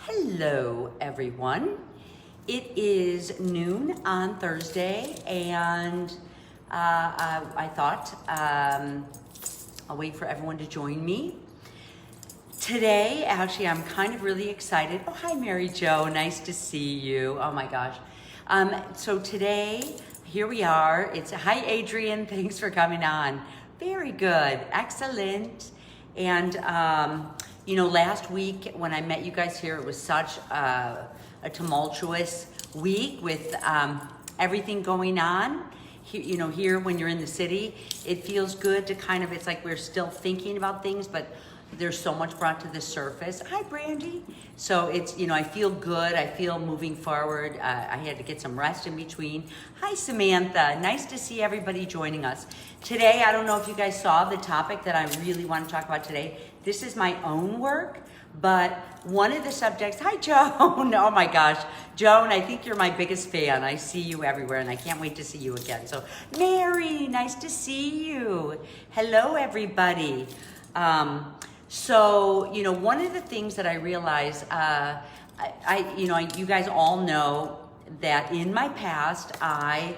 Hello, everyone. It is noon on Thursday, and I thought I'll wait for everyone to join me. Today, actually, I'm kind of really excited. Oh, hi, Mary Jo. Nice to see you. Oh, my gosh. So today, here we are. Hi, Adrian. Thanks for coming on. Very good. Excellent. And last week when I met you guys here, it was such a tumultuous week with everything going on. Here when you're in the city, it feels good to it's like we're still thinking about things, but there's so much brought to the surface. Hi, Brandy. So it's, I feel good. I feel moving forward. I had to get some rest in between. Hi, Samantha. Nice to see everybody joining us. Today, I don't know if you guys saw the topic that I really want to talk about today. This is my own work, but one of the subjects, hi, Joan. Oh my gosh. Joan, I think you're my biggest fan. I see you everywhere and I can't wait to see you again. So Mary, nice to see you. Hello, everybody. So, one of the things that I realized, you guys all know that in my past, I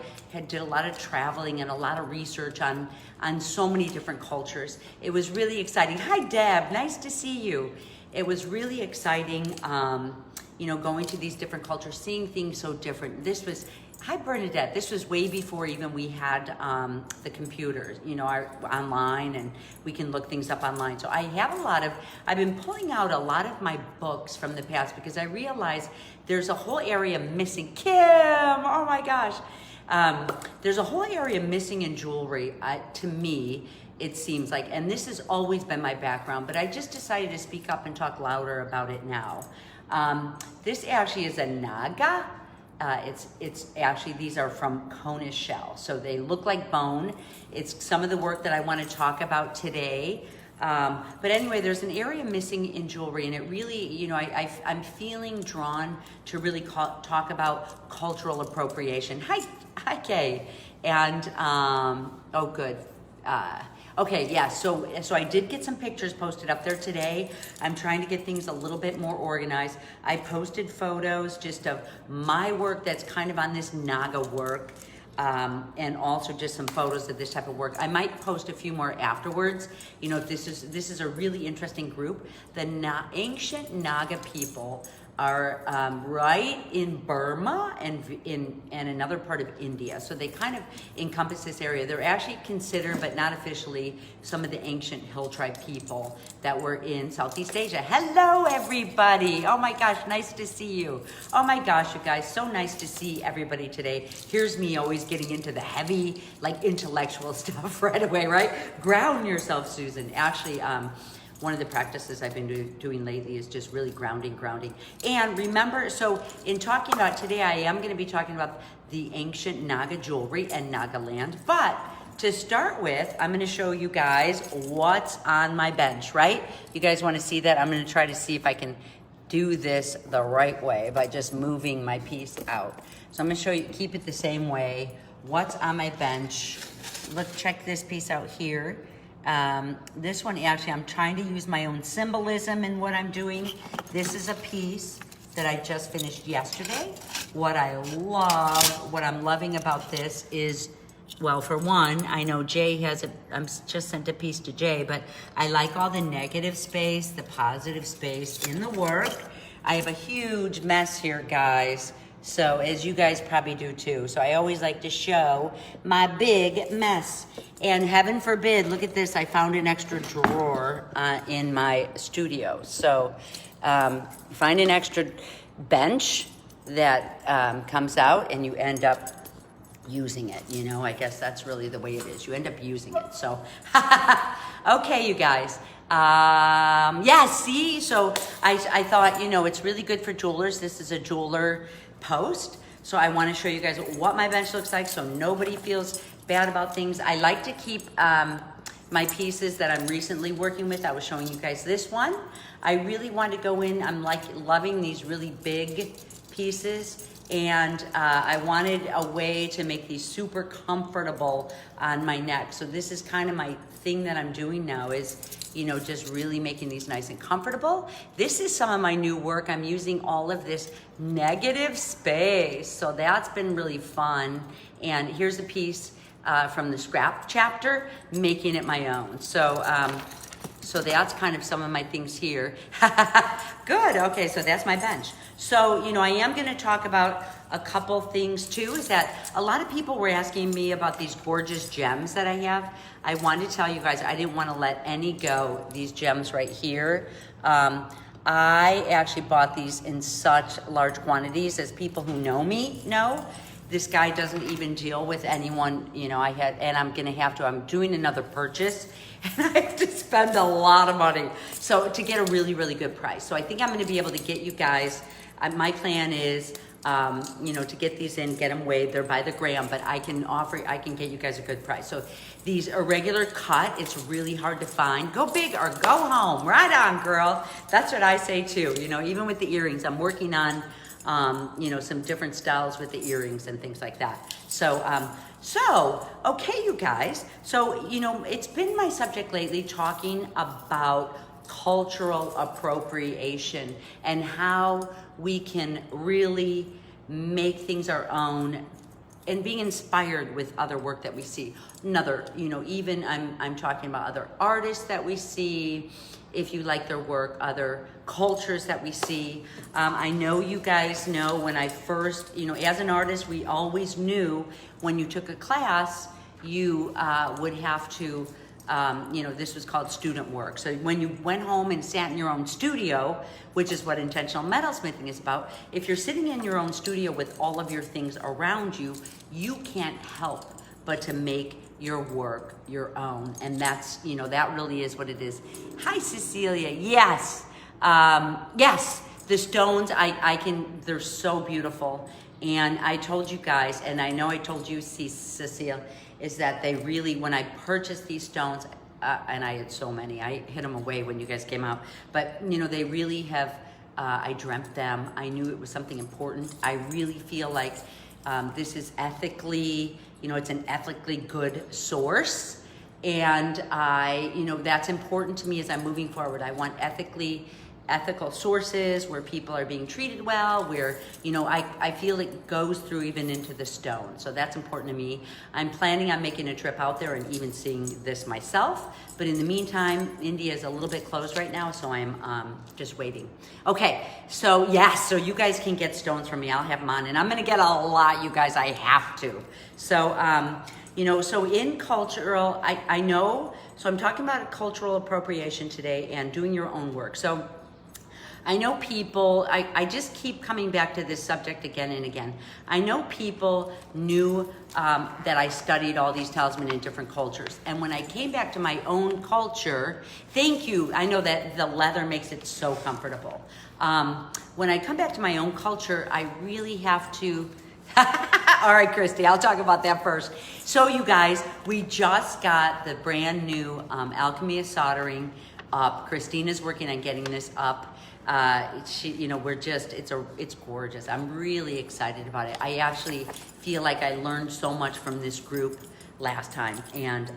did a lot of traveling and a lot of research on so many different cultures. It was really exciting. Hi, Deb. Nice to see you. It was really exciting, going to these different cultures, seeing things so different. Hi, Bernadette. This was way before even we had the computers, online, and we can look things up online. So I've been pulling out a lot of my books from the past because I realized there's a whole area missing. Kim, oh my gosh. There's a whole area missing in jewelry, to me, it seems like, and this has always been my background, but I just decided to speak up and talk louder about it now. This actually is a Naga. It's actually, these are from Kona Shell. So they look like bone. It's some of the work that I want to talk about today. But anyway, there's an area missing in jewelry, and it really, I'm feeling drawn to really talk about cultural appropriation. Hi, Kay. And, oh, good. Okay, yeah, so I did get some pictures posted up there today. I'm trying to get things a little bit more organized. I posted photos just of my work that's kind of on this Naga work, and also just some photos of this type of work. I might post a few more afterwards. This is a really interesting group. The ancient Naga people are right in Burma and in another part of India. So they kind of encompass this area. They're actually considered, but not officially, some of the ancient hill tribe people that were in Southeast Asia. Hello, everybody. Oh my gosh, nice to see you. Oh my gosh, you guys, so nice to see everybody today. Here's me always getting into the heavy, intellectual stuff right away, right? Ground yourself, Susan. Actually, one of the practices I've been doing lately is just really grounding. And remember, so in talking about today, I am going to be talking about the ancient Naga jewelry and Nagaland. But to start with, I'm going to show you guys what's on my bench, right? You guys want to see that? I'm going to try to see if I can do this the right way by just moving my piece out. So I'm going to show you, keep it the same way. What's on my bench? Let's check this piece out here. This one, actually, I'm trying to use my own symbolism in what I'm doing. This is a piece that I just finished yesterday. What I'm loving about this is, well, for one, I know Jay I'm just sent a piece to Jay, but I like all the negative space, the positive space in the work. I have a huge mess here, guys. So, as you guys probably do too. So I always like to show my big mess. And heaven forbid, look at this, I found an extra drawer in my studio. So find an extra bench that comes out and you end up using it. I guess that's really the way it is. You end up using it. So, okay, you guys. Yeah, see, so I thought, it's really good for jewelers. This is a jeweler post. So I want to show you guys what my bench looks like so nobody feels bad about things. I like to keep my pieces that I'm recently working with. I was showing you guys this one. I really want to go in. I'm loving these really big pieces and I wanted a way to make these super comfortable on my neck. So this is kind of my thing that I'm doing now is, you know, just really making these nice and comfortable. This is some of my new work. I'm using all of this negative space. So that's been really fun. And here's a piece from the scrap chapter, making it my own. So, so that's kind of some of my things here. Good, okay, so that's my bench. So, you know, I am gonna talk about a couple things too, is that a lot of people were asking me about these gorgeous gems that I have. I wanted to tell you guys, I didn't wanna let any go, these gems right here. I actually bought these in such large quantities, as people who know me know. This guy doesn't even deal with anyone, you know, and I'm gonna have to, I'm doing another purchase, and I have to spend a lot of money. So to get a really, really good price. So I think I'm gonna be able to get you guys, my plan is, you know, to get these in, get them weighed, they're by the gram, but I can get you guys a good price. So these irregular cut, it's really hard to find. Go big or go home, right on, girl. That's what I say too, you know, even with the earrings, I'm working on, you know, some different styles with the earrings and things like that. So, okay, you guys. So, you know, it's been my subject lately talking about cultural appropriation and how we can really make things our own and being inspired with other work that we see. Another, you know, even I'm talking about other artists that we see, if you like their work, other cultures that we see. I know you guys know when I first, you know, as an artist, we always knew when you took a class, you would have to, you know, this was called student work. So when you went home and sat in your own studio, which is what intentional metalsmithing is about, if you're sitting in your own studio with all of your things around you, you can't help but to make your work your own. And that's, you know, that really is what it is. Hi, Cecilia. Yes. Yes, the stones, they're so beautiful. And I told you guys, and I know I told you, Cecilia, is that they really, when I purchased these stones, and I had so many, I hid them away when you guys came out, but you know, they really have, I dreamt them. I knew it was something important. I really feel like this is ethically, you know, it's an ethically good source. And you know, that's important to me as I'm moving forward. I want ethical sources where people are being treated well, where, you know, I feel it goes through even into the stone. So that's important to me. I'm planning on making a trip out there and even seeing this myself. But in the meantime, India is a little bit closed right now, so I'm just waiting. Okay, so yes, so you guys can get stones from me. I'll have them on, and I'm gonna get a lot, you guys, I have to. So, you know, so in cultural, I know, so I'm talking about cultural appropriation today and doing your own work. So I know people, I just keep coming back to this subject again and again. I know people knew that I studied all these talismans in different cultures. And when I came back to my own culture, thank you, I know that the leather makes it so comfortable. When I come back to my own culture, I really have to, all right, Christy, I'll talk about that first. So you guys, we just got the brand new Alchemy of Soldering up. Christina's working on getting this up. You know, it's gorgeous. I'm really excited about it. I actually feel like I learned so much from this group last time, and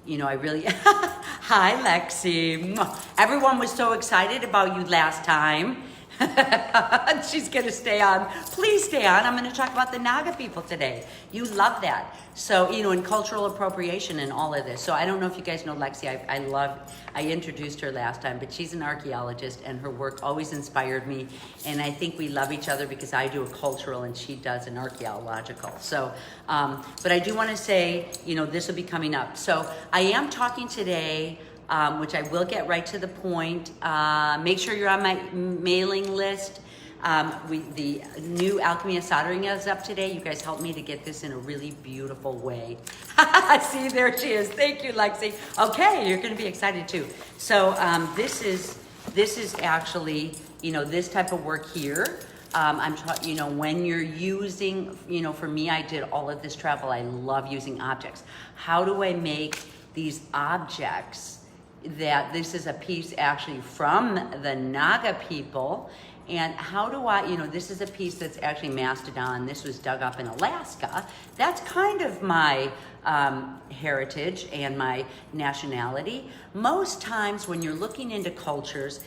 you know, I really, hi Lexi. Everyone was so excited about you last time. She's gonna stay on. Please stay on. I'm gonna talk about the Naga people today. You love that. So, you know, in cultural appropriation and all of this. So I don't know if you guys know Lexi. I introduced her last time, but she's an archaeologist and her work always inspired me. And I think we love each other because I do a cultural and she does an archaeological. So, but I do wanna say, you know, this will be coming up. So I am talking today, which I will get right to the point. Make sure you're on my mailing list. The new Alchemy of Soldering is up today. You guys helped me to get this in a really beautiful way. See, there she is. Thank you, Lexi. Okay, you're going to be excited too. So this is actually, you know, this type of work here. You know, when you're using, you know, for me, I did all of this travel. I love using objects. How do I make these objects that this is a piece actually from the Naga people. And how do I, this is a piece that's actually mastodon. This was dug up in Alaska. That's kind of my heritage and my nationality. Most times when you're looking into cultures,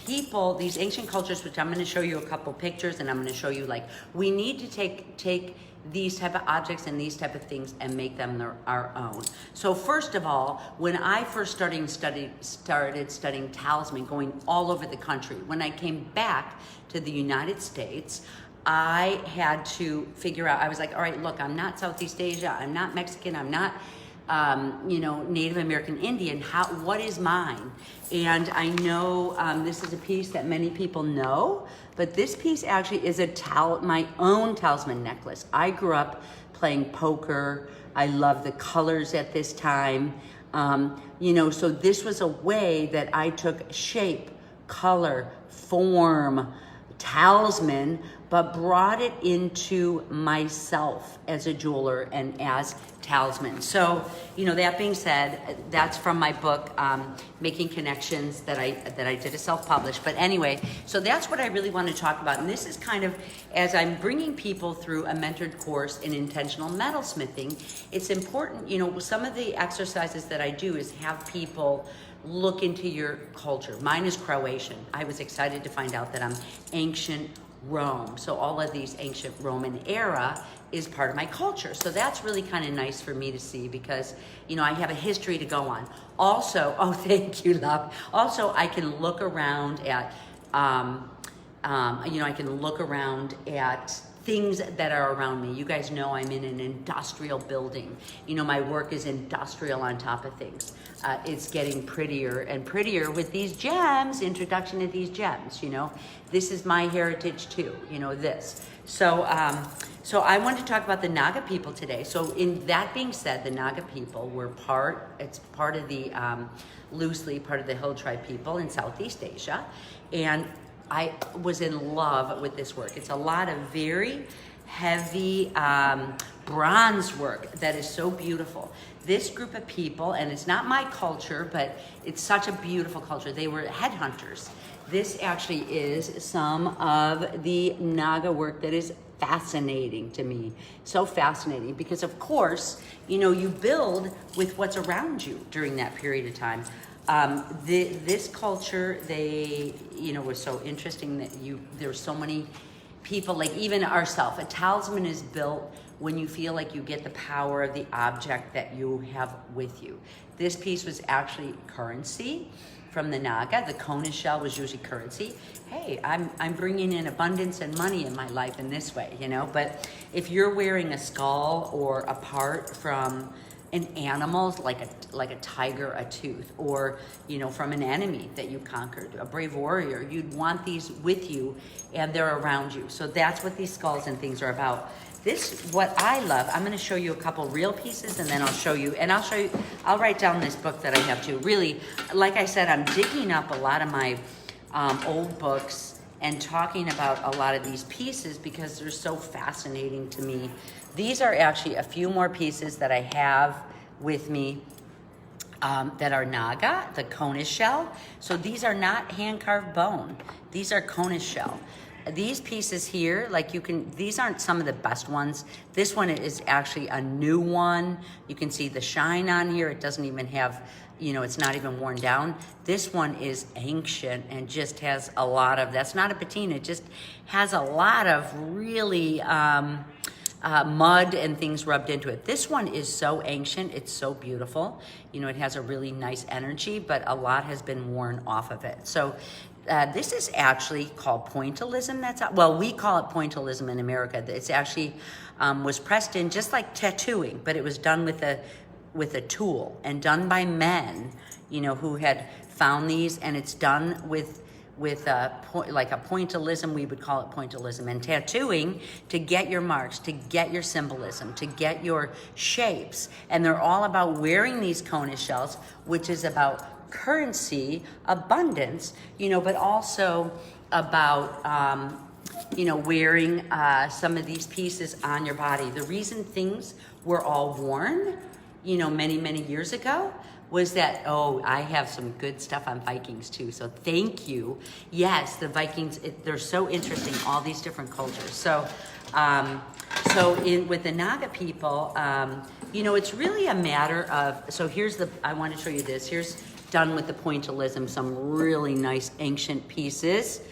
people, these ancient cultures, which I'm going to show you a couple pictures, and I'm going to show you, like, we need to take these type of objects and these type of things and make them our own. So first of all, when I first started studying talisman, going all over the country, when I came back to the United States, I had to figure out, I was like, all right, look, I'm not Southeast Asia, I'm not Mexican, I'm not Native American Indian. What is mine? And I know this is a piece that many people know, but this piece actually is my own talisman necklace. I grew up playing poker. I love the colors at this time. So this was a way that I took shape, color, form, talisman, but brought it into myself as a jeweler and as talisman. So, that being said, that's from my book, Making Connections, that I did a self-published. But anyway, so that's what I really want to talk about. And this is kind of, as I'm bringing people through a mentored course in intentional metalsmithing, it's important, some of the exercises that I do is have people look into your culture. Mine is Croatian. I was excited to find out that I'm ancient Rome. So all of these ancient Roman era is part of my culture. So that's really kind of nice for me to see because, I have a history to go on. Also, oh, thank you, love. Also, I can look around at, I can look around at things that are around me. You guys know I'm in an industrial building. My work is industrial on top of things. It's getting prettier and prettier with these gems, introduction to these gems, This is my heritage too, this. So I wanted to talk about the Naga people today. So in that being said, the Naga people were it's part of the, loosely part of the hill tribe people in Southeast Asia. And I was in love with this work. It's a lot of very heavy bronze work that is so beautiful. This group of people, and it's not my culture, but it's such a beautiful culture. They were headhunters. This actually is some of the Naga work that is fascinating to me. So fascinating because, of course, you build with what's around you during that period of time. This culture, was so interesting that there's so many people, like even ourselves. A talisman is built when you feel like you get the power of the object that you have with you. This piece was actually currency from the Naga. The Kona Shell was usually currency. Hey, I'm bringing in abundance and money in my life in this way, But if you're wearing a skull or a part from an animal, like a tiger, a tooth, or from an enemy that you conquered, a brave warrior, you'd want these with you, and they're around you. So that's what these skulls and things are about. What I love, I'm going to show you a couple real pieces, and then I'll write down this book that I have too. Really, like I said, I'm digging up a lot of my old books and talking about a lot of these pieces because they're so fascinating to me. These are actually a few more pieces that I have with me that are Naga, the Kona Shell. So these are not hand-carved bone. These are Kona Shell. These pieces here, these aren't some of the best ones. This one is actually a new one. You can see the shine on here. It doesn't even have, it's not even worn down. This one is ancient and just has a lot of, that's not a patina, it just has a lot of really mud and things rubbed into it. This one is so ancient, it's so beautiful. It has a really nice energy, but a lot has been worn off of it. So this is actually called Pointillism. We call it Pointillism in America. It's actually was pressed in just like tattooing, but it was done with a tool and done by men, who had found these, and it's done with a pointillism. We would call it pointillism, and tattooing to get your marks, to get your symbolism, to get your shapes. And they're all about wearing these Kona shells, which is about currency, abundance, but also about, wearing some of these pieces on your body. The reason things were all worn, many, many years ago was that, oh, I have some good stuff on Vikings too, so thank you. Yes, the Vikings, they're so interesting, all these different cultures. So, with the Naga people, you know, it's really a matter of, so I want to show you this. Here's done with the Pointillism, some really nice ancient pieces.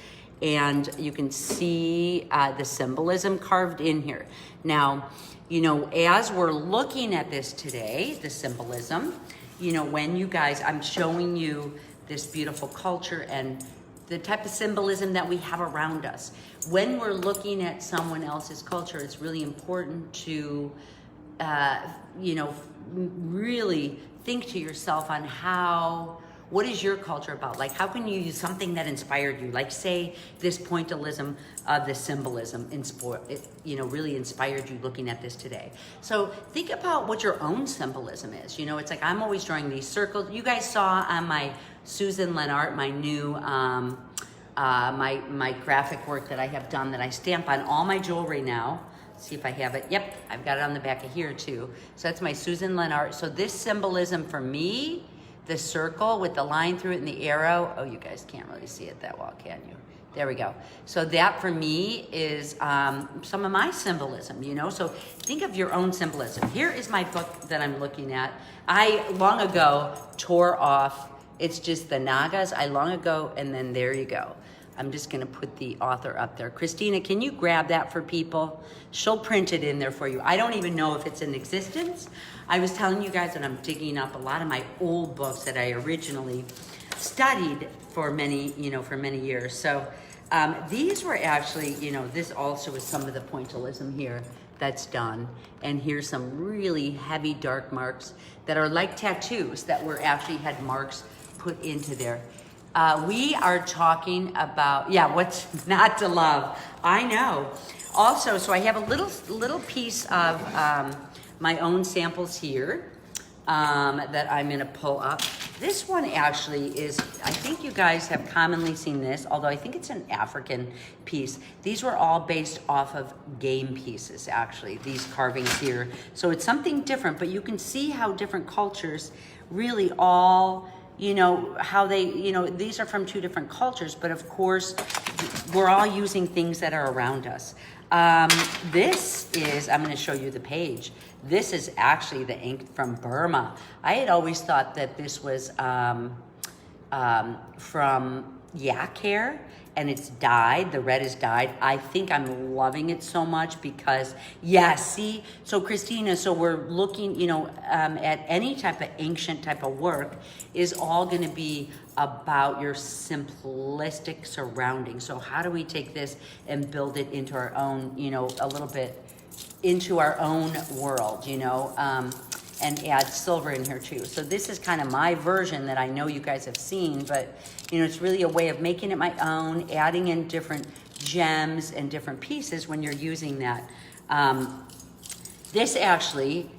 And you can see the symbolism carved in here. Now, you know, as we're looking at this today, the symbolism, you know, when you guys, I'm showing you this beautiful culture and the type of symbolism that we have around us. When we're looking at someone else's culture, it's really important to, you know, really think to yourself on what is your culture about? Like, how can you use something that inspired you? Like, say this Pointillism of the symbolism, you know, really inspired you looking at this today. So think about what your own symbolism is. You know, it's like I'm always drawing these circles. You guys saw on my Susan Lennart, my new, my graphic work that I have done that I stamp on all my jewelry now. See if I have it. Yep, I've got it on the back of here too. So that's my Susan Lennart. So this symbolism for me, the circle with the line through it and the arrow. Oh, you guys can't really see it that well, can you? There we go. So that for me is some of my symbolism, you know? So think of your own symbolism. Here is my book that I'm looking at. I long ago tore off, it's just the Nagas, and then there you go. I'm just gonna put the author up there. Christina, can you grab that for people? She'll print it in there for you. I don't even know if it's in existence. I was telling you guys that I'm digging up a lot of my old books that I originally studied for many years. So these were actually, you know, this also is some of the Pointillism here that's done. And here's some really heavy dark marks that are like tattoos that were actually had marks put into there. We are talking about, what's not to love. I know. Also, so I have a little piece of my own samples here that I'm gonna pull up. This one actually is, I think you guys have commonly seen this, although I think it's an African piece. These were all based off of game pieces, actually, these carvings here. So it's something different, but you can see how different cultures really all, you know, how they, you know, these are from two different cultures, but of course, we're all using things that are around us. This is, I'm gonna show you the page. This is actually the ink from Burma. I had always thought that this was from yak hair, and it's dyed, the red is dyed. I think I'm loving it so much because, see, so Christina, so we're looking, you know, at any type of ancient type of work is all gonna be about your simplistic surroundings. So how do we take this and build it into our own, you know, a little bit into our own world, you know, and add silver in here too. So this is kind of my version that I know you guys have seen, but you know, it's really a way of making it my own, adding in different gems and different pieces when you're using that. This actually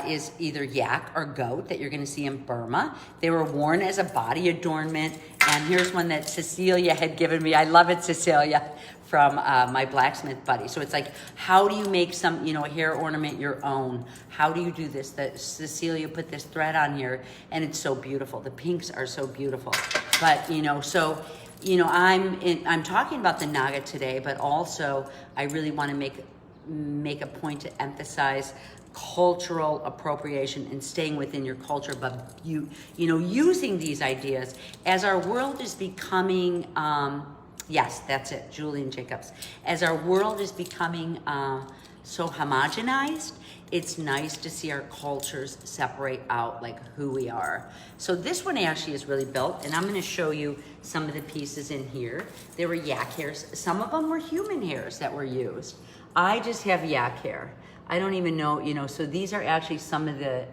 is either yak or goat that you're gonna see in Burma. They were worn as a body adornment. And here's one that Cecilia had given me. I love it, Cecilia, from my blacksmith buddy. So it's like, how do you make some, you know, a hair ornament your own? How do you do this? That Cecilia put this thread on here, and it's so beautiful. The pinks are so beautiful. But, you know, so, you know, I'm talking about the Naga today, but also I really want to make a point to emphasize cultural appropriation and staying within your culture, but you know, using these ideas as our world is becoming, yes, that's it, Julian Jacobs. As our world is becoming so homogenized, it's nice to see our cultures separate out like who we are. So this one actually is really built, and I'm gonna show you some of the pieces in here. There were yak hairs. Some of them were human hairs that were used. I just have yak hair. I don't even know, you know, so these are actually some of the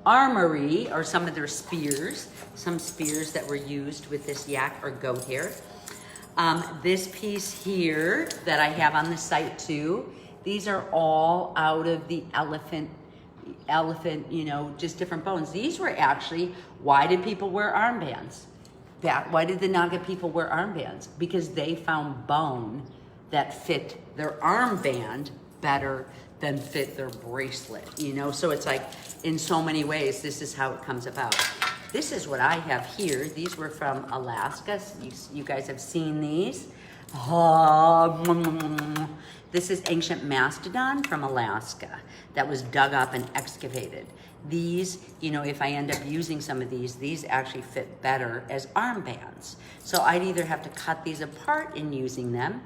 armory or some of their spears, some spears that were used with this yak or goat hair. This piece here that I have on the site too, these are all out of the elephant, you know, just different bones. These were actually, why did people wear armbands? Why did the Naga people wear armbands? Because they found bone that fit their armband better than fit their bracelet, you know? So it's like, in so many ways, this is how it comes about. This is what I have here. These were from Alaska. You guys have seen these. This is ancient mastodon from Alaska that was dug up and excavated. These, you know, if I end up using some of these actually fit better as armbands. So I'd either have to cut these apart in using them.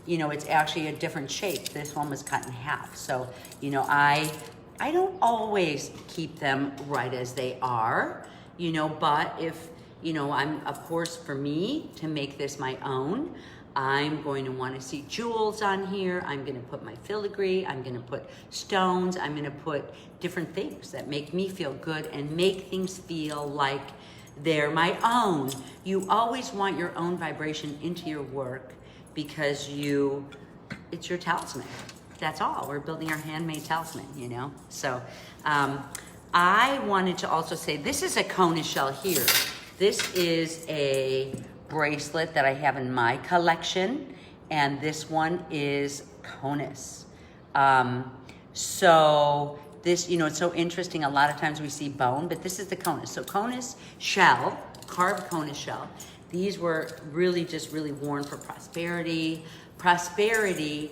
You know, it's actually a different shape. This one was cut in half. So, you know, I don't always keep them right as they are, you know, but if, you know, of course, for me to make this my own, I'm going to want to see jewels on here. I'm going to put my filigree. I'm going to put stones. I'm going to put different things that make me feel good and make things feel like they're my own. You always want your own vibration into your work because it's your talisman. That's all. We're building our handmade talisman, you know? So I wanted to also say, this is a Kona Shell here. This is a bracelet that I have in my collection, and this one is Kona's. So this, you know, it's so interesting. A lot of times we see bone, but this is the Kona. So Kona's shell, carved Kona shell. These were really worn for prosperity. Prosperity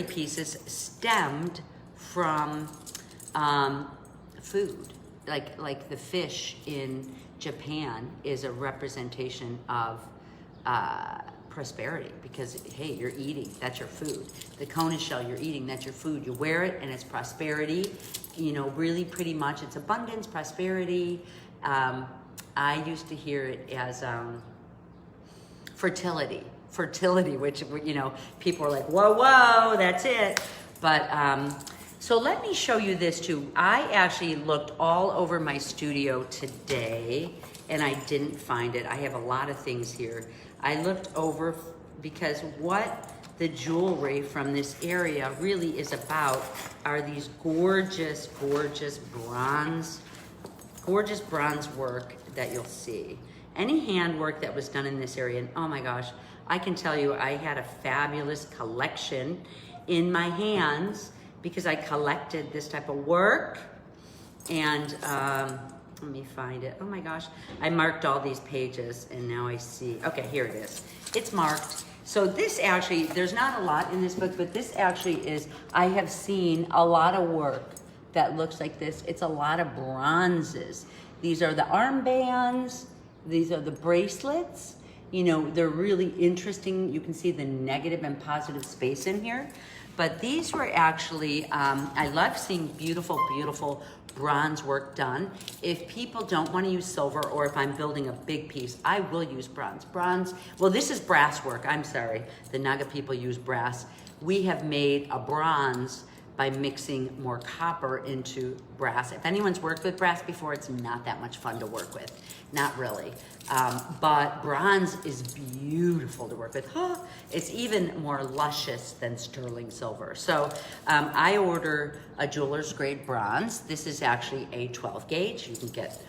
pieces stemmed from food, like the fish in Japan is a representation of prosperity because, hey, you're eating, that's your food. The Kona shell you're eating, that's your food. You wear it and it's prosperity, you know, really pretty much it's abundance, prosperity. I used to hear it as fertility, which, you know, people are like, whoa, that's it. But so let me show you this too. I actually looked all over my studio today and I didn't find it. I have a lot of things here. I looked over because what the jewelry from this area really is about are these gorgeous bronze work that you'll see. Any handwork that was done in this area, and oh my gosh, I can tell you I had a fabulous collection in my hands because I collected this type of work. And let me find it. Oh my gosh, I marked all these pages and now I see, okay, here it is. It's marked. So this actually, there's not a lot in this book, but this actually is, I have seen a lot of work that looks like this. It's a lot of bronzes. These are the armbands. These are the bracelets. You know, they're really interesting. You can see the negative and positive space in here. But these were actually, I love seeing beautiful bronze work done. If people don't want to use silver, or if I'm building a big piece, I will use bronze. Well, this is brass work. I'm sorry. The Naga people use brass. We have made a bronze by mixing more copper into brass. If anyone's worked with brass before, it's not that much fun to work with. Not really. But bronze is beautiful to work with. It's even more luscious than sterling silver. So I order a jeweler's grade bronze. This is actually a 12 gauge. You can get,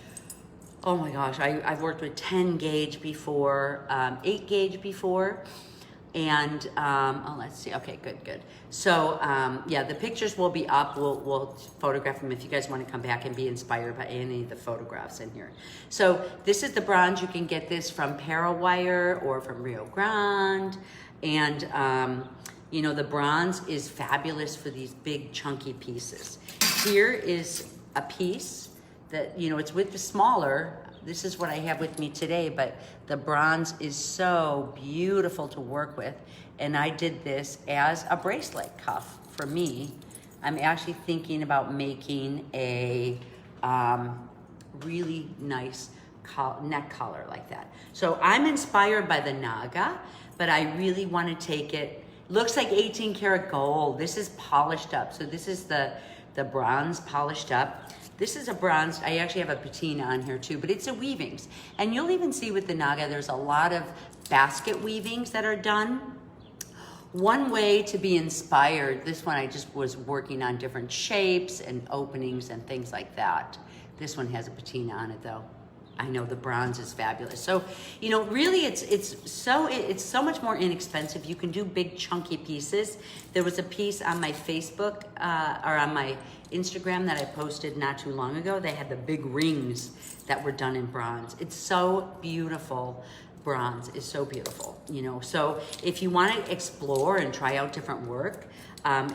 oh my gosh, I've worked with 10 gauge before, 8 gauge before. And let's see. Okay, good. So yeah, the pictures will be up. We'll photograph them if you guys want to come back and be inspired by any of the photographs in here. So this is the bronze. You can get this from Parawire or from Rio Grande. And you know, the bronze is fabulous for these big chunky pieces. Here is a piece that, you know, it's with the smaller. This is what I have with me today, but the bronze is so beautiful to work with. And I did this as a bracelet cuff for me. I'm actually thinking about making a really nice neck collar like that. So I'm inspired by the Naga, but I really want to take it. Looks like 18 karat gold. This is polished up. So this is the bronze polished up. This is a bronze, I actually have a patina on here too, but it's a weavings. And you'll even see with the Naga, there's a lot of basket weavings that are done. One way to be inspired, this one I just was working on different shapes and openings and things like that. This one has a patina on it though. I know the bronze is fabulous. So, you know, really it's so much more inexpensive. You can do big chunky pieces. There was a piece on my Facebook or on my Instagram that I posted not too long ago. They had the big rings that were done in bronze. It's so beautiful. Bronze is so beautiful, you know. So if you want to explore and try out different work,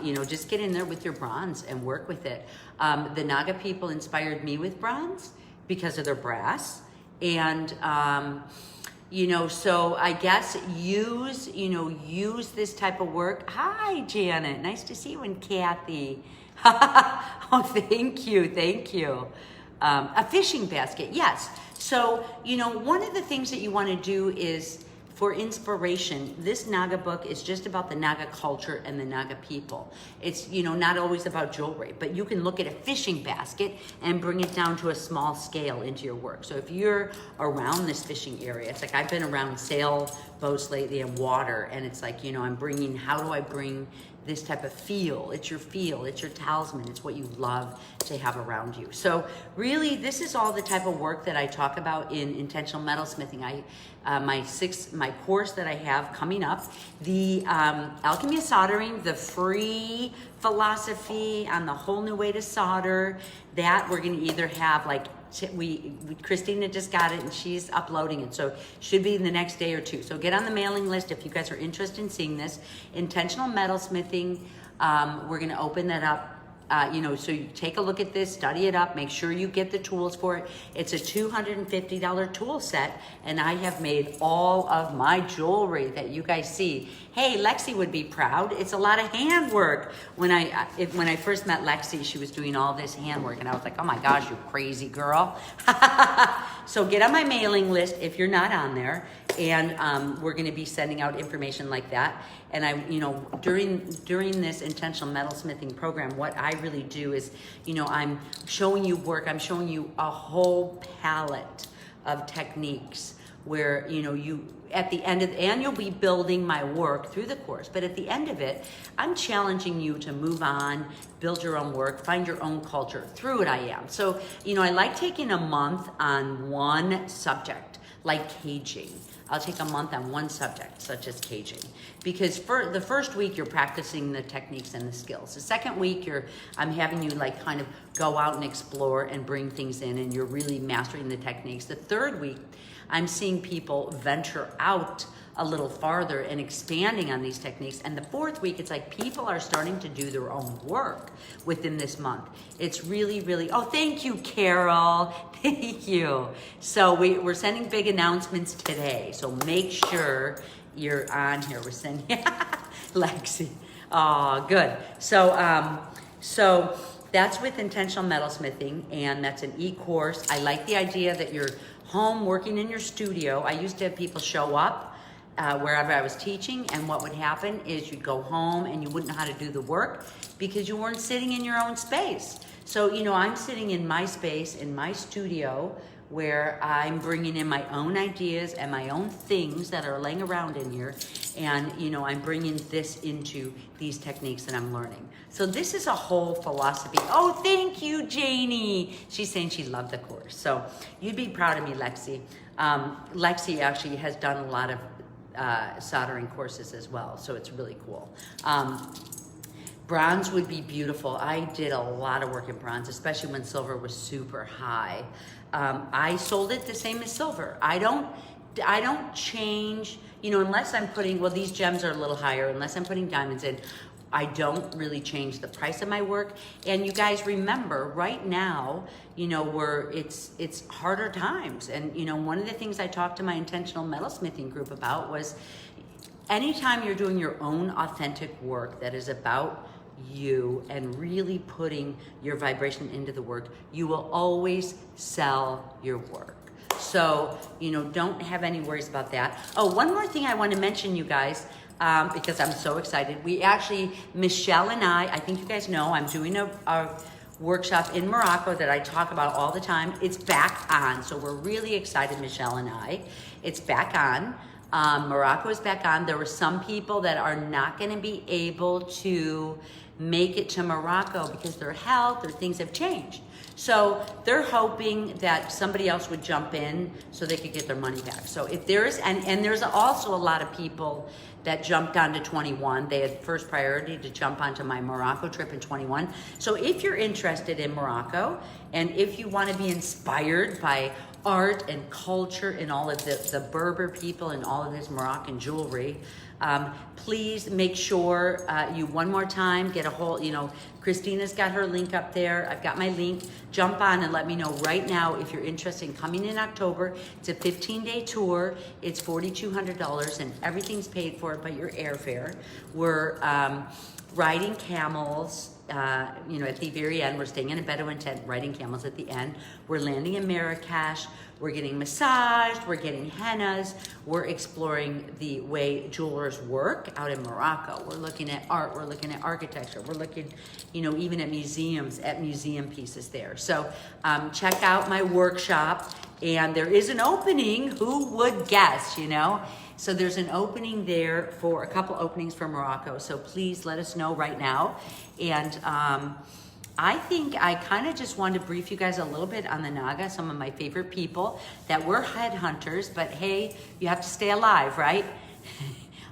you know, just get in there with your bronze and work with it. The Naga people inspired me with bronze because of their brass, and you know, so I guess use this type of work. Hi, Janet, nice to see you, and Kathy. Oh, thank you. A fishing basket, yes. So, you know, one of the things that you want to do is, for inspiration, this Naga book is just about the Naga culture and the Naga people. It's, you know, not always about jewelry, but you can look at a fishing basket and bring it down to a small scale into your work. So if you're around this fishing area, it's like I've been around sailboats lately and water, and it's like, you know, how do I bring this type of feel? It's your talisman, it's what you love to have around you. So really, this is all the type of work that I talk about in intentional metalsmithing. My course that I have coming up, the Alchemy of Soldering, the free philosophy on the whole new way to solder, that we're gonna either have like, Christina just got it and she's uploading it, so should be in the next day or two. So get on the mailing list if you guys are interested in seeing this. Intentional metalsmithing, we're gonna open that up. You know, so you take a look at this, study it up, make sure you get the tools for it. It's a $250 tool set, and I have made all of my jewelry that you guys see. Hey, Lexi would be proud. It's a lot of handwork. When I first met Lexi, she was doing all this handwork, and I was like, oh my gosh, you crazy girl. So get on my mailing list if you're not on there, and we're gonna be sending out information like that. And you know, during this intentional metalsmithing program, what I really do is, you know, I'm showing you work. I'm showing you a whole palette of techniques where, you know, at the end of and you'll be building my work through the course. But at the end of it, I'm challenging you to move on, build your own work, find your own culture. Through it, I am. So, you know, I like taking a month on one subject, like caging. I'll take a month on one subject, such as caging, because for the first week you're practicing the techniques and the skills. The second week I'm having you like kind of go out and explore and bring things in, and you're really mastering the techniques. The third week, I'm seeing people venture out a little farther and expanding on these techniques. And the fourth week, it's like people are starting to do their own work within this month. It's really, really, oh, thank you, Carol. Thank you. So we're sending big announcements today. So make sure you're on here. We're sending, Lexi. Oh, good. So that's with intentional metalsmithing, and that's an e-course. I like the idea that you're home working in your studio. I used to have people show up wherever I was teaching, and what would happen is you'd go home and you wouldn't know how to do the work because you weren't sitting in your own space. So, you know, I'm sitting in my space, in my studio, where I'm bringing in my own ideas and my own things that are laying around in here, and, you know, I'm bringing this into these techniques that I'm learning. So this is a whole philosophy. Oh, thank you, Janie. She's saying she loved the course. So you'd be proud of me, Lexi. Lexi actually has done a lot of soldering courses as well, so it's really cool. Bronze would be beautiful. I did a lot of work in bronze, especially when silver was super high. I sold it the same as silver. I don't change, you know, unless I'm putting, well, these gems are a little higher, unless I'm putting diamonds in, I don't really change the price of my work. And you guys remember, right now, you know, it's harder times. And, you know, one of the things I talked to my intentional metalsmithing group about was anytime you're doing your own authentic work that is about you and really putting your vibration into the work, you will always sell your work. So, you know, don't have any worries about that. Oh, one more thing I want to mention, you guys, because I'm so excited. We actually, Michelle and I think you guys know, I'm doing a workshop in Morocco that I talk about all the time. It's back on, so we're really excited, Michelle and I. It's back on. Morocco is back on. There were some people that are not going to be able to make it to Morocco because their health or things have changed. So they're hoping that somebody else would jump in so they could get their money back. So if there's, and there's also a lot of people that jumped onto 21. They had first priority to jump onto my Morocco trip in 21. So if you're interested in Morocco, and if you want to be inspired by art and culture and all of the Berber people and all of this Moroccan jewelry, please make sure you one more time get a whole, Christina's got her link up there. I've got my link. Jump on and let me know right now if you're interested in coming in October. It's a 15-day tour. It's $4,200 and everything's paid for by your airfare. We're riding camels. At the very end, we're staying in a Bedouin tent, riding camels at the end. We're landing in Marrakesh. We're getting massaged. We're getting hennas. We're exploring the way jewelers work out in Morocco. We're looking at art. We're looking at architecture. We're looking, even at museums, at museum pieces there. So check out my workshop. And there is an opening. Who would guess, So there's an opening there for a couple openings for Morocco. So please let us know right now. And I think I kind of just wanted to brief you guys a little bit on the Naga, some of my favorite people that were headhunters, but hey, you have to stay alive, right?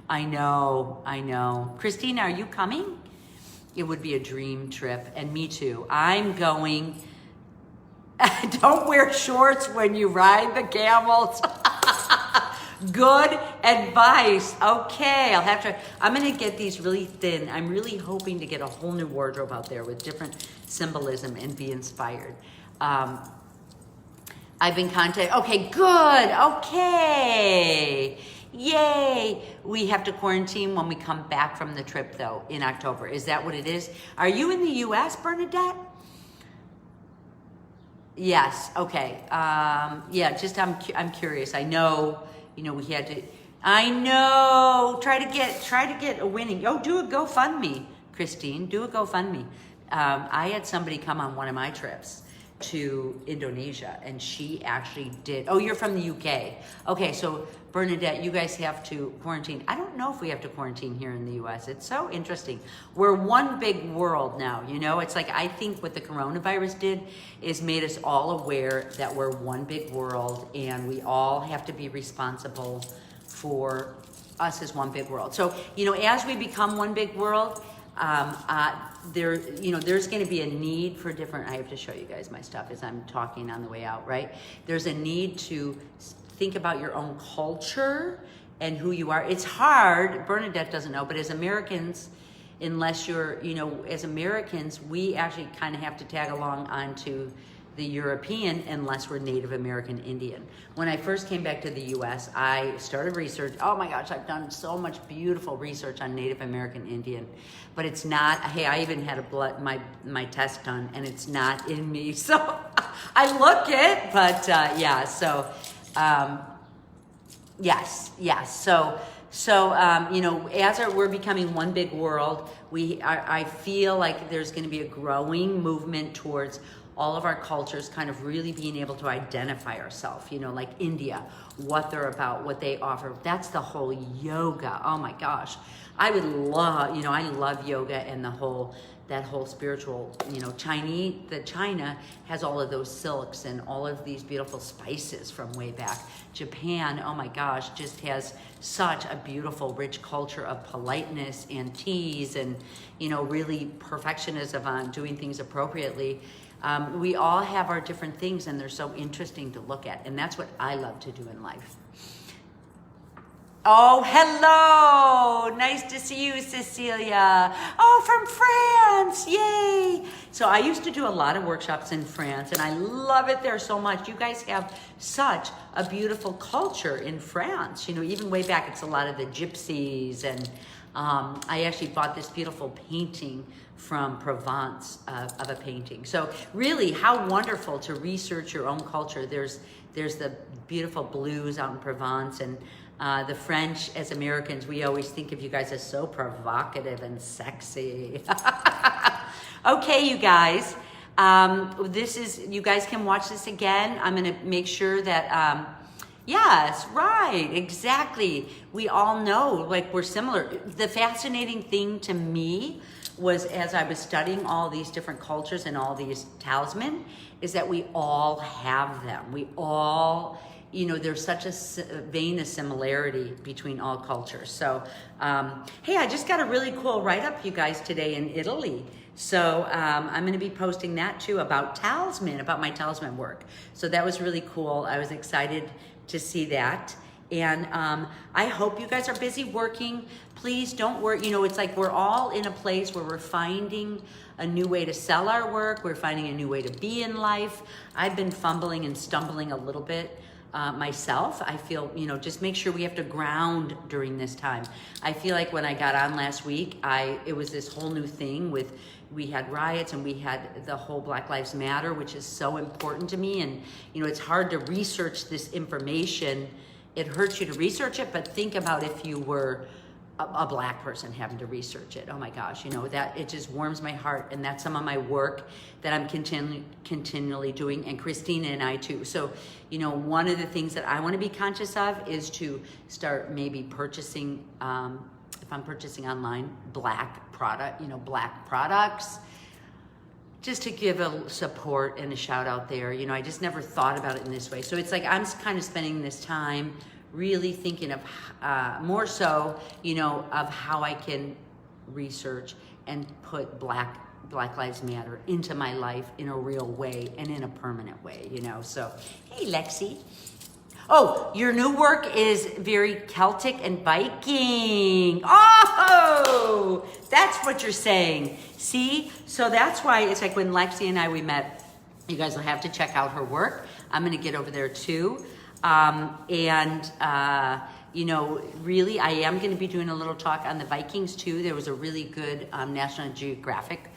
I know. Christina, are you coming? It would be a dream trip, and me too. I'm going. Don't wear shorts when you ride the camels. Good advice. Okay, I'm gonna get these really thin. I'm really hoping to get a whole new wardrobe out there with different symbolism and be inspired. I've been contacted. Okay, good. Okay. Yay. We have to quarantine when we come back from the trip though in October. Is that what it is? Are you in the US, Bernadette? Yes. Okay. I'm curious. I know. We had to. I know. Try to get a winning. Oh, do a GoFundMe, Christine. Do a GoFundMe. I had somebody come on one of my trips to Indonesia, and she actually did. Oh, you're from the UK. Okay, so Bernadette, you guys have to quarantine. I don't know if we have to quarantine here in the US. It's so interesting. We're one big world now, It's like I think what the coronavirus did is made us all aware that we're one big world and we all have to be responsible for us as one big world. So, as we become one big world, there's going to be a need for different. I have to show you guys my stuff as I'm talking on the way out, right? There's a need to think about your own culture and who you are. It's hard. Bernadette doesn't know, but as Americans, unless you're, as Americans, we actually kind of have to tag along onto the European unless we're Native American Indian. When I first came back to the US, I started research. Oh my gosh, I've done so much beautiful research on Native American Indian, but it's not, hey, I even had my test done and it's not in me. So I look it, but yes. So, as we're becoming one big world, I feel like there's going to be a growing movement towards all of our cultures kind of really being able to identify ourselves, like India, what they're about, what they offer. That's the whole yoga. Oh my gosh. I would love, I love yoga and that whole spiritual, China has all of those silks and all of these beautiful spices from way back. Japan, oh my gosh, just has such a beautiful, rich culture of politeness and teas and, really perfectionism on doing things appropriately. We all have our different things and they're so interesting to look at. And that's what I love to do in life. Oh, hello. Nice to see you, Cecilia. Oh, from France. Yay. So I used to do a lot of workshops in France and I love it there so much. You guys have such a beautiful culture in France. Even way back, it's a lot of the gypsies. And I actually bought this beautiful painting from Provence of a painting. So really, how wonderful to research your own culture. There's the beautiful blues out in Provence, and the French, as Americans, we always think of you guys as so provocative and sexy. Okay, you guys, you guys can watch this again. I'm gonna make sure that Yes, right, exactly. We all know, like, we're similar. The fascinating thing to me was, as I was studying all these different cultures and all these talisman, is that we all have them. We all, there's such a vein of similarity between all cultures. So, hey, I just got a really cool write-up, you guys, today in Italy. So I'm going to be posting that too about my talisman work. So that was really cool. I was excited to see that. And I hope you guys are busy working. Please don't worry. It's like we're all in a place where we're finding a new way to sell our work. We're finding a new way to be in life. I've been fumbling and stumbling a little bit myself. I feel, just make sure we have to ground during this time. I feel like when I got on last week, it was this whole new thing we had riots and we had the whole Black Lives Matter, which is so important to me. And, it's hard to research this information. It hurts you to research it, but think about if you were a Black person having to research it. Oh my gosh, that it just warms my heart. And that's some of my work that I'm continually doing, and Christina and I too. So, one of the things that I want to be conscious of is to start maybe purchasing, if I'm purchasing online, Black products, just to give a support and a shout out there. I just never thought about it in this way. So it's like I'm kind of spending this time really thinking of more so, of how I can research and put Black Lives Matter into my life in a real way and in a permanent way, So, hey, Lexi. Oh, your new work is very Celtic and Viking. Oh, that's what you're saying. See? So that's why it's like when Lexi and we met, you guys will have to check out her work. I'm going to get over there too. Really, I am going to be doing a little talk on the Vikings too. There was a really good National Geographic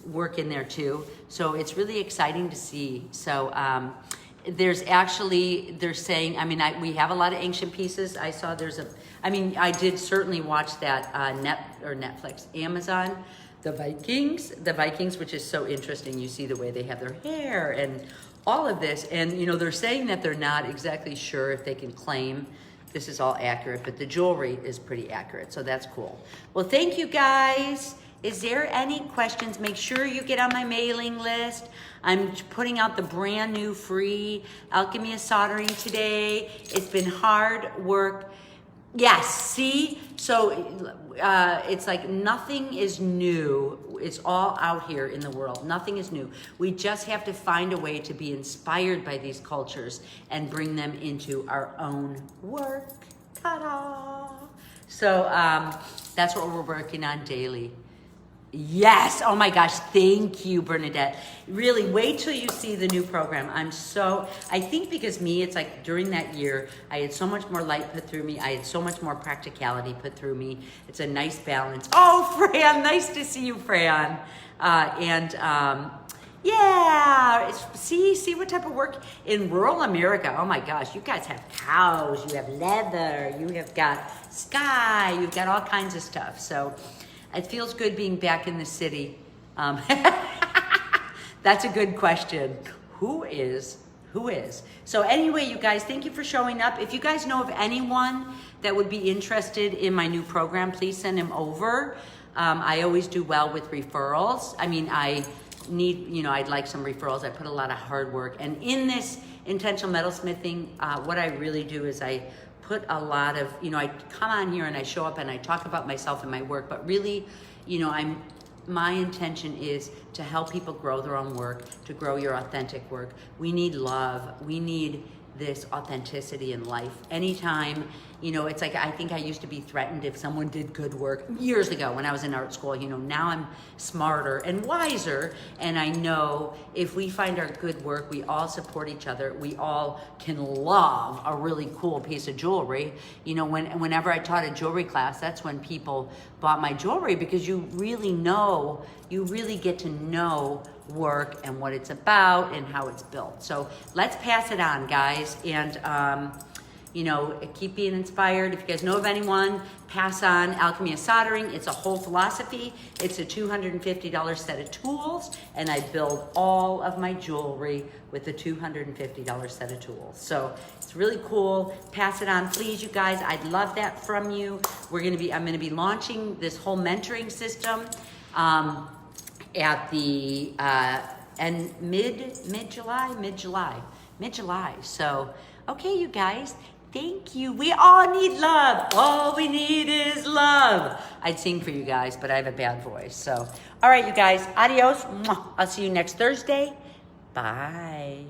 work in there too. So it's really exciting to see. So, they're saying, we have a lot of ancient pieces. I saw I did certainly watch that Netflix, Amazon, the Vikings, which is so interesting. You see the way they have their hair and all of this. And, they're saying that they're not exactly sure if they can claim this is all accurate, but the jewelry is pretty accurate. So that's cool. Well, thank you guys. Is there any questions? Make sure you get on my mailing list. I'm putting out the brand new free Alchemy of Soldering today. It's been hard work. Yes, see? So it's like nothing is new. It's all out here in the world. Nothing is new. We just have to find a way to be inspired by these cultures and bring them into our own work. Ta-da! So that's what we're working on daily. Yes. Oh my gosh. Thank you, Bernadette. Really, wait till you see the new program. I think because it's like during that year, I had so much more light put through me. I had so much more practicality put through me. It's a nice balance. Oh, Fran, nice to see you, Fran. Yeah, see what type of work in rural America. Oh my gosh, you guys have cows, you have leather, you have got sky, you've got all kinds of stuff. So it feels good being back in the city. That's a good question. Who is? So anyway, you guys, thank you for showing up. If you guys know of anyone that would be interested in my new program, please send them over. I always do well with referrals. I'd like some referrals. I put a lot of hard work. And in this intentional metalsmithing, what I really do is I put a lot of, I come on here and I show up and I talk about myself and my work, but really, my intention is to help people grow their own work, to grow your authentic work. We need love. We need this authenticity in life. Anytime, it's like, I think I used to be threatened if someone did good work years ago when I was in art school. Now I'm smarter and wiser, and I know if we find our good work, we all support each other. We all can love a really cool piece of jewelry. Whenever I taught a jewelry class, that's when people bought my jewelry, because you really get to know work and what it's about and how it's built. So let's pass it on, guys. And you know, keep being inspired. If you guys know of anyone, pass on Alchemy of Soldering. It's a whole philosophy. It's a $250 set of tools, and I build all of my jewelry with a $250 set of tools. So it's really cool. Pass it on, please, you guys. I'd love that from you. I'm gonna be launching this whole mentoring system at the and mid-July. So, okay, you guys, thank you. We all need love. All we need is love. I'd sing for you guys, but I have a bad voice. So, all right, you guys, adios. Mwah. I'll see you next Thursday. Bye.